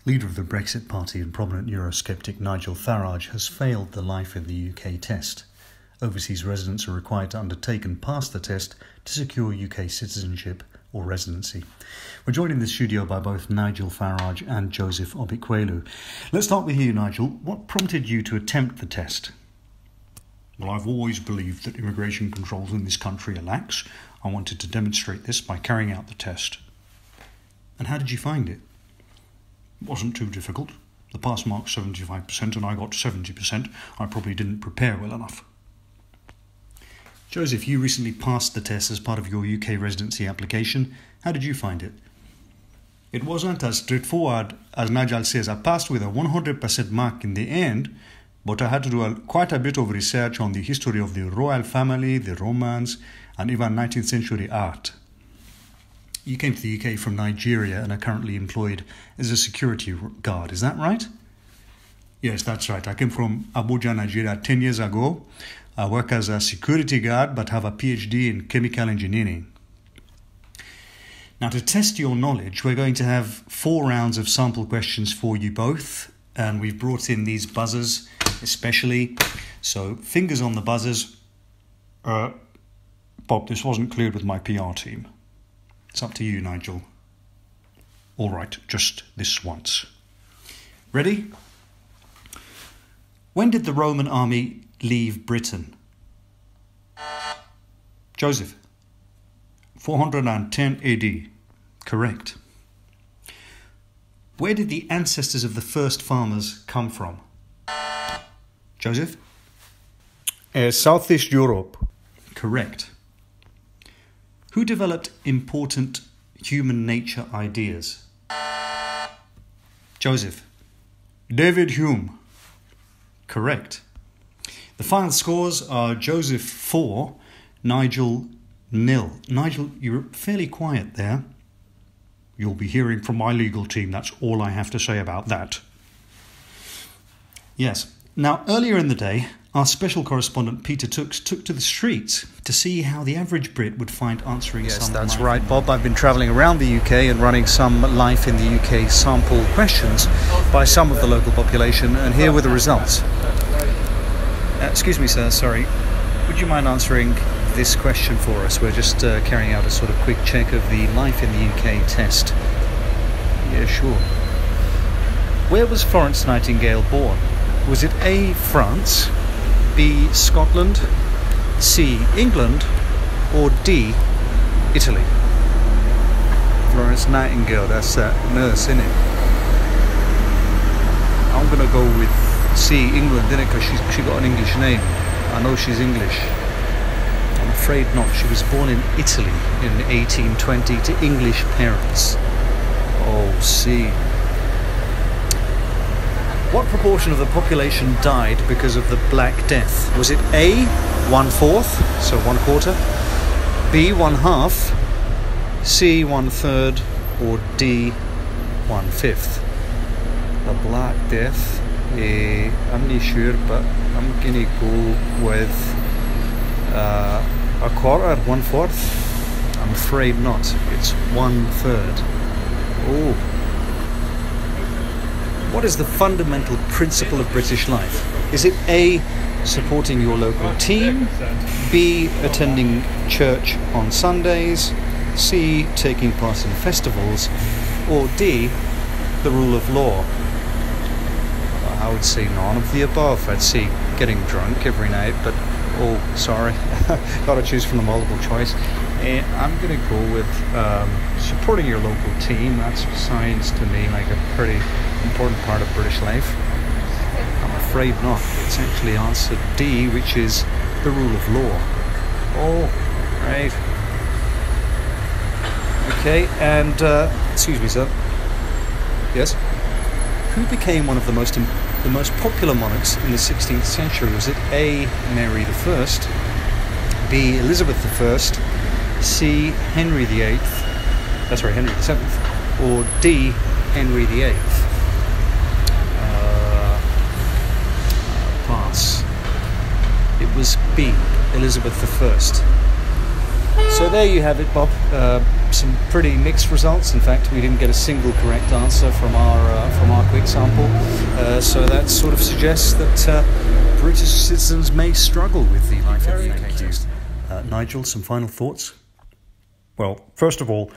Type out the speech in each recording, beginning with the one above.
Leader of the Brexit Party and prominent Eurosceptic Nigel Farage has failed the Life in the UK test. Overseas residents are required to undertake and pass the test to secure UK citizenship or residency. We're joined in the studio by both Nigel Farage and Joseph Obikwelu. Let's start with you, Nigel. What prompted you to attempt the test? Well, I've always believed that immigration controls in this country are lax. I wanted to demonstrate this by carrying out the test. And how did you find it? It wasn't too difficult. The pass mark's 75% and I got 70%. I probably didn't prepare well enough. Joseph, you recently passed the test as part of your UK residency application. How did you find it? It wasn't as straightforward as Nigel says. I passed with a 100% mark in the end, but I had to do quite a bit of research on the history of the royal family, the Romans, and even 19th century art. You came to the UK from Nigeria and are currently employed as a security guard, is that right? Yes, that's right. I came from Abuja, Nigeria 10 years ago. I work as a security guard but have a PhD in chemical engineering. Now, to test your knowledge, we're going to have 4 rounds of sample questions for you both, and we've brought in these buzzers especially. So, fingers on the buzzers. Bob, this wasn't cleared with my PR team. It's up to you, Nigel. All right, just this once. Ready? When did the Roman army leave Britain? Joseph. 410 AD. Correct. Where did the ancestors of the first farmers come from? Joseph? Southeast Europe. Correct. Who developed important human nature ideas? Joseph? David Hume. Correct. The final scores are Joseph 4, Nigel 0. Nigel, you're fairly quiet there. You'll be hearing from my legal team. That's all I have to say about that. Yes. Now, earlier in the day, our special correspondent Peter Tooks took to the streets to see how the average Brit would find answering some. Yes, that's right, Bob. I've been travelling around the UK and running some Life in the UK sample questions by some of the local population, and here were the results. Excuse me, sir, sorry. Would you mind answering this question for us? We're just carrying out a sort of quick check of the Life in the UK test. Yeah, sure. Where was Florence Nightingale born? Was it A, France, B, Scotland, C, England, or D, Italy? Florence Nightingale, that's that nurse, isn't it? I'm going to go with C, England, innit? Because she got an English name. I know she's English. I'm afraid not. She was born in Italy in 1820 to English parents. Oh, C. What proportion of the population died because of the Black Death? Was it A, 1/4, so 1/4, B, 1/2, C, 1/3, or D, 1/5? The Black Death, I'm not sure, but I'm gonna go with a quarter, 1/4. I'm afraid not. It's 1/3. Oh. What is the fundamental principle of British life? Is it A, supporting your local team, B, attending church on Sundays, C, taking part in festivals, or D, the rule of law? I would say none of the above. I'd say getting drunk every night, but oh, sorry, gotta choose from the multiple choice. I'm gonna go with supporting your local team. That sounds to me like a pretty important part of British life. I'm afraid not. It's actually answer D, which is the rule of law. Oh, right. Okay, and excuse me, sir. Yes. Who became one of the most popular monarchs in the 16th century? Was it A, Mary I, B, Elizabeth I, C, Henry VIII, Henry VII, or D, Henry VIII? Pass. It was B, Elizabeth I. So there you have it, Bob. some pretty mixed results. In fact, we didn't get a single correct answer from our quick sample. So that sort of suggests that British citizens may struggle with the life in the UK test. Nigel, some final thoughts? Well, first of all,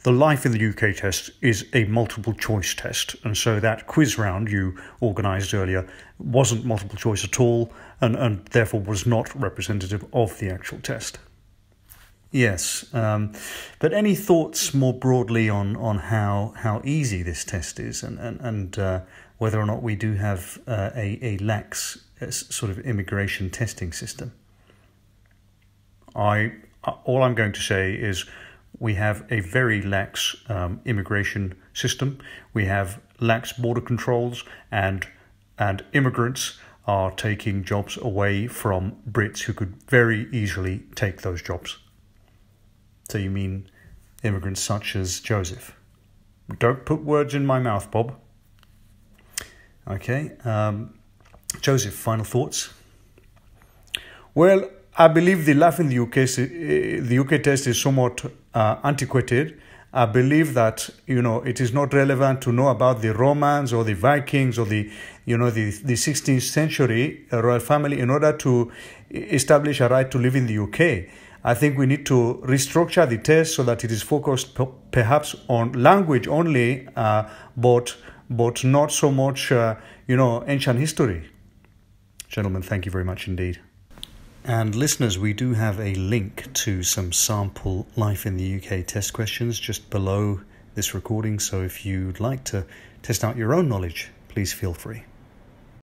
the life in the UK test is a multiple choice test, and so that quiz round you organised earlier wasn't multiple choice at all, and therefore was not representative of the actual test. Yes, but any thoughts more broadly on how easy this test is, and whether or not we do have a lax sort of immigration testing system? All I'm going to say is we have a very lax immigration system. We have lax border controls, and immigrants are taking jobs away from Brits who could very easily take those jobs. So you mean immigrants such as Joseph? Don't put words in my mouth, Bob. Okay. Joseph, final thoughts? Well, I believe the life in the UK test is somewhat antiquated. I believe that it is not relevant to know about the Romans or the Vikings or the 16th century royal family in order to establish a right to live in the UK. I think we need to restructure the test so that it is focused perhaps on language only, but not so much ancient history. Gentlemen, thank you very much indeed. And listeners, we do have a link to some sample Life in the UK test questions just below this recording, so if you'd like to test out your own knowledge, please feel free.